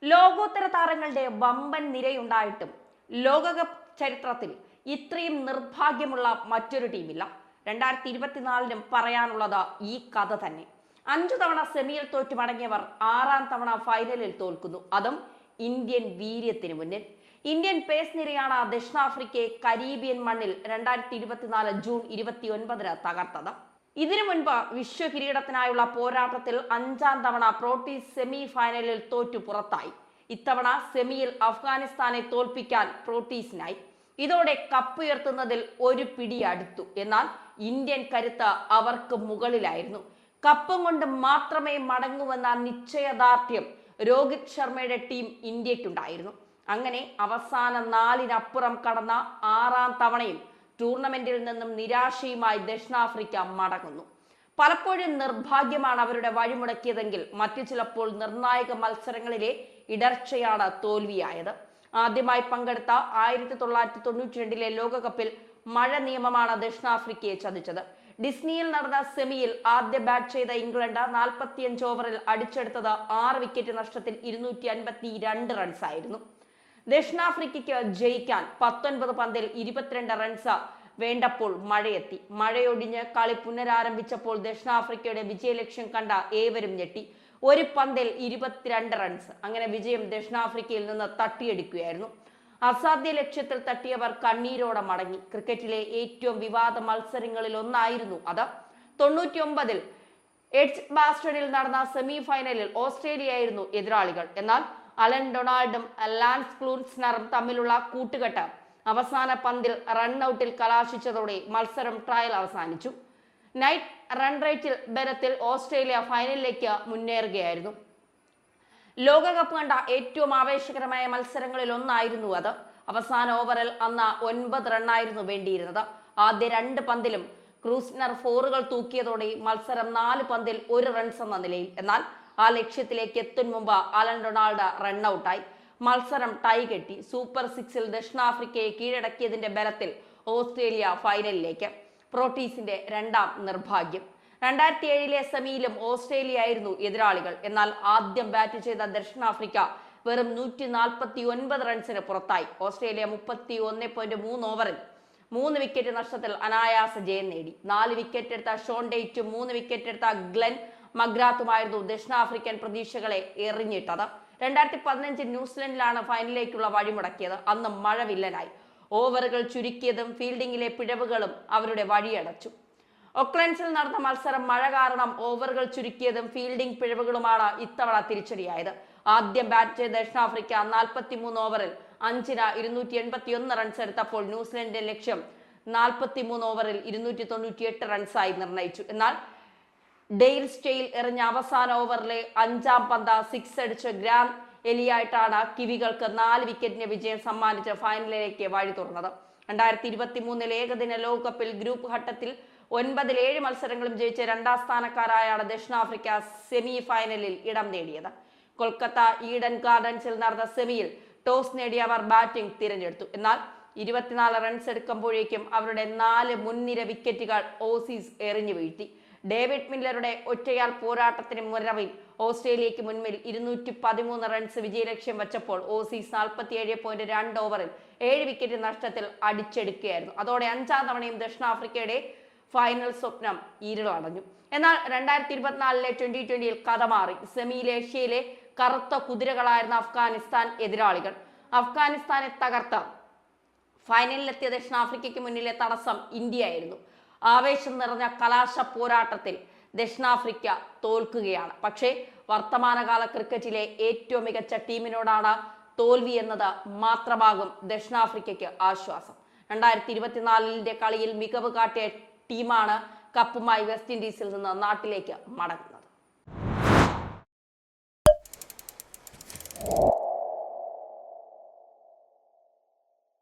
ലോകോത്തര താരങ്ങളുടെ വമ്പൻ നിരയുണ്ടായിട്ടും ലോകകപ്പ് ചരിത്രത്തിൽ ഇത്രയും നിർഭാഗ്യമുള്ള മറ്റൊരു ടീമില്ല. 2024-ലും പറയാനുള്ളത് ഈ കഥ തന്നെ. 5 തവണ സെമിയിൽ തോറ്റു മടങ്ങിയവർ 6ാം തവണ ഫൈനലിൽ തോൽക്കുന്നു, അതും ഇന്ത്യൻ വീര്യത്തിന് മുന്നിൽ. ഇന്ത്യൻ പേസ് നിരയാണ് ദക്ഷിണാഫ്രിക്കയെ കരീബിയൻ മണ്ണിൽ 2024 ജൂൺ 29-ന് തകർത്തത്. ഇതിനു മുൻപ് വിശ്വ കിരീടത്തിനായുള്ള പോരാട്ടത്തിൽ 5ാം തവണ പ്രോട്ടീസ് സെമി ഫൈനലിൽ തോറ്റു പുറത്തായി. ഇത്തവണ സെമിയിൽ അഫ്ഗാനിസ്ഥാനെ തോൽപ്പിക്കാൻ പ്രോട്ടീസിനായി. ഇതോടെ കപ്പുയർത്തുന്നതിൽ ഒരു പിടി അടുത്തു. എന്നാൽ ഇന്ത്യൻ കരുത്ത് അവർക്ക് മുകളിലായിരുന്നു. കപ്പും കൊണ്ട് മാത്രമേ മടങ്ങുവെന്ന നിശ്ചയദാർഢ്യം രോഹിത് ശർമ്മയുടെ ടീം ഇന്ത്യക്കുണ്ടായിരുന്നു. അങ്ങനെ അവസാന 4-നപ്പുറം കടന്ന 6ാം തവണയും ടൂർണമെന്റിൽ നിന്നും നിരാശയുമായി ദക്ഷിണാഫ്രിക്ക മടങ്ങുന്നു. പലപ്പോഴും നിർഭാഗ്യമാണ് അവരുടെ വഴിമുടക്കിയതെങ്കിൽ മറ്റു ചിലപ്പോൾ നിർണായക മത്സരങ്ങളിലെ ഇടർച്ചയാണ് തോൽവിയായത്. ആദ്യമായി പങ്കെടുത്ത 1992-ലെ ലോകകപ്പിൽ മഴ നിയമമാണ് ദക്ഷിണാഫ്രിക്കയെ ചതിച്ചത്. ഡിസ്നിയിൽ നടന്ന സെമിയിൽ ആദ്യ ബാറ്റ് ചെയ്ത ഇംഗ്ലണ്ട് 45 ഓവറിൽ അടിച്ചെടുത്തത് 6 വിക്കറ്റ് നഷ്ടത്തിൽ 252 റൺസായിരുന്നു. ദക്ഷിണാഫ്രിക്കയ്ക്ക് ജയിക്കാൻ 19 പന്തിൽ 22 റൺസ് വേണ്ടപ്പോൾ മഴയെത്തി. മഴയൊടിഞ്ഞ് കളി പുനരാരംഭിച്ചപ്പോൾ ദക്ഷിണാഫ്രിക്കയുടെ വിജയലക്ഷ്യം കണ്ട ഏവരും ഞെട്ടി. ഒരു പന്തിൽ 22 റൺസ്. അങ്ങനെ വിജയം ദക്ഷിണാഫ്രിക്കയിൽ നിന്ന് തട്ടിയെടുക്കുകയായിരുന്നു. അസാധ്യ ലക്ഷ്യത്തിൽ തട്ടിയവർ കണ്ണീരോടെ മടങ്ങി. ക്രിക്കറ്റിലെ ഏറ്റവും വിവാദ മത്സരങ്ങളിൽ ഒന്നായിരുന്നു അത്. 99-ൽ എഡ്ജ് ബാസ്റ്റണിൽ നടന്ന സെമി ഫൈനലിൽ ഓസ്ട്രേലിയയായിരുന്നു എതിരാളികൾ. എന്നാൽ അലൻ ഡൊണാൾഡും ലാൻസ് ക്ലൂസ്നറും തമ്മിലുള്ള കൂട്ടുകെട്ട് അവസാന പന്തിൽ റൺഔട്ടിൽ കലാശിച്ചതോടെ മത്സരം ട്രയൽ അവസാനിച്ചു. നൈറ്റ് റൺ റേറ്റിൽ ബലത്തിൽ ഓസ്ട്രേലിയ ഫൈനലിലേക്ക് മുന്നേറുകയായിരുന്നു. ലോകകപ്പ് കണ്ട ഏറ്റവും ആവേശകരമായ മത്സരങ്ങളിൽ ഒന്നായിരുന്നു അത്. അവസാന ഓവറിൽ അന്ന് 9 റണ്ണായിരുന്നു വേണ്ടിയിരുന്നത്. ആദ്യ 2 പന്തിലും ക്ലൂസ്നർ 4കൾ തൂക്കിയതോടെ മത്സരം 4 പന്തിൽ 1 റൺസ് എന്ന നിലയിൽ. എന്നാൽ ആ ലക്ഷ്യത്തിലേക്ക് എത്തും മുമ്പ് അലൻ ഡൊണാൾഡ് റണ്ണൌട്ടായി. മത്സരം ടൈ കെട്ടി. സൂപ്പർ 6-ൽ ദക്ഷിണാഫ്രിക്കയെ കീഴടക്കിയതിന്റെ ബലത്തിൽ ഓസ്ട്രേലിയ ഫൈനലിലേക്ക്. പ്രോട്ടീസിന്റെ 2ാം നിർഭാഗ്യം. 2007-ലെ സെമിയിലും ഓസ്ട്രേലിയ ആയിരുന്നു എതിരാളികൾ. എന്നാൽ ആദ്യം ബാറ്റ് ചെയ്ത ദക്ഷിണാഫ്രിക്ക വെറും 149 റൺസിന് പുറത്തായി. ഓസ്ട്രേലിയ 31.3 ഓവറിൽ 3 വിക്കറ്റ് നഷ്ടത്തിൽ അനായാസ ജയം നേടി. 4 വിക്കറ്റ് എടുത്ത ഷോൺ ഡേറ്റും 3 വിക്കറ്റ് എടുത്ത ഗ്ലെൻ മഗ്രാത്തുമായിരുന്നു ദക്ഷിണാഫ്രിക്കൻ പ്രതീക്ഷകളെ എറിഞ്ഞിട്ടത്. 2015 ന്യൂസിലൻഡിലാണ് ഫൈനലിലേക്കുള്ള വഴിമുടക്കിയത്. അന്ന് മഴ വില്ലനായി. ഓവറുകൾ ചുരുക്കിയതും ഫീൽഡിംഗിലെ പിഴവുകളും അവരുടെ വഴിയടച്ചു. ഒക്ലൻഡ്സിൽ നടന്ന മത്സരം മഴ കാരണം ഓവറുകൾ ചുരുക്കിയതും ഫീൽഡിംഗ് പിഴവുകളുമാണ് ഇത്തവണ തിരിച്ചടിയായത്. ആദ്യം ബാറ്റ് ചെയ്ത ദക്ഷിണാഫ്രിക്ക 43 ഓവറിൽ 5-ന് 281 റൺസ് എടുത്തപ്പോൾ ന്യൂസിലൻഡിന്റെ ലക്ഷ്യം 43 ഓവറിൽ 298 റൺസായി നിർണയിച്ചു. എന്നാൽ ഡെയിൽ സ്റ്റെയിൽ എറിഞ്ഞ അവസാന ഓവറിലെ 5ാം പന്ത് 6 അടിച്ച് ഗ്രാം എലിയായിട്ടാണ് കിവികൾക്ക് 4 വിക്കറ്റിന് വിജയം സമ്മാനിച്ച് ഫൈനലിലേക്ക് വഴി തുറന്നത്. 2023 ഏകദിന ലോകകപ്പിൽ ഗ്രൂപ്പ് ഘട്ടത്തിൽ 9-ൽ 7 മത്സരങ്ങളും ജയിച്ച 2ാം സ്ഥാനക്കാരായാണ് ദക്ഷിണാഫ്രിക്ക സെമി ഫൈനലിൽ ഇടം നേടിയത്. കൊൽക്കത്ത ഈഡൻ ഗാർഡൻസിൽ നടന്ന സെമിയിൽ ടോസ് നേടിയ അവർ ബാറ്റിംഗ് തിരഞ്ഞെടുത്തു. എന്നാൽ 24 റൺസ് എടുക്കുമ്പോഴേക്കും അവരുടെ 4 മുൻനിര വിക്കറ്റുകൾ ഓസീസ് എറിഞ്ഞു വീഴ്ത്തി. ഡേവിഡ് മില്ലറുടെ ഒറ്റയാൾ പോരാട്ടത്തിന് മുരവിൽ ഓസ്ട്രേലിയക്ക് മുൻപിൽ 213 റൺസ് വിജയലക്ഷ്യം വെച്ചപ്പോൾ ഓസീസ് 47.2 ഓവറിൽ 7 വിക്കറ്റ് നഷ്ടത്തിൽ അടിച്ചെടുക്കുകയായിരുന്നു. അതോടെ 5ാം തവണയും ദക്ഷിണാഫ്രിക്കയുടെ ഫൈനൽ സ്വപ്നം ഇരുളടഞ്ഞു. എന്നാൽ 2024-ലെ T20-യിൽ കഥ മാറി. സെമിയിൽ ഏഷ്യയിലെ കറുത്ത കുതിരകളായിരുന്ന അഫ്ഗാനിസ്ഥാൻ എതിരാളികൾ. അഫ്ഗാനിസ്ഥാനെ തകർത്ത ഫൈനലിലെത്തിയ ദക്ഷിണാഫ്രിക്കയ്ക്ക് മുന്നിലെ തടസ്സം ഇന്ത്യയായിരുന്നു. ആവേശം നിറഞ്ഞ കലാശ പോരാട്ടത്തിൽ ദക്ഷിണാഫ്രിക്ക തോൽക്കുകയാണ്. പക്ഷേ വർത്തമാനകാല ക്രിക്കറ്റിലെ ഏറ്റവും മികച്ച ടീമിനോടാണ് തോൽവി എന്നത് മാത്രമാകും ദക്ഷിണാഫ്രിക്കയ്ക്ക് ആശ്വാസം. 2024-ന്റെ കളിയിൽ മികവ് കാട്ടിയ ടീമാണ് കപ്പുമായി വെസ്റ്റ് ഇൻഡീസിൽ നിന്ന് നാട്ടിലേക്ക് മടങ്ങുന്നത്.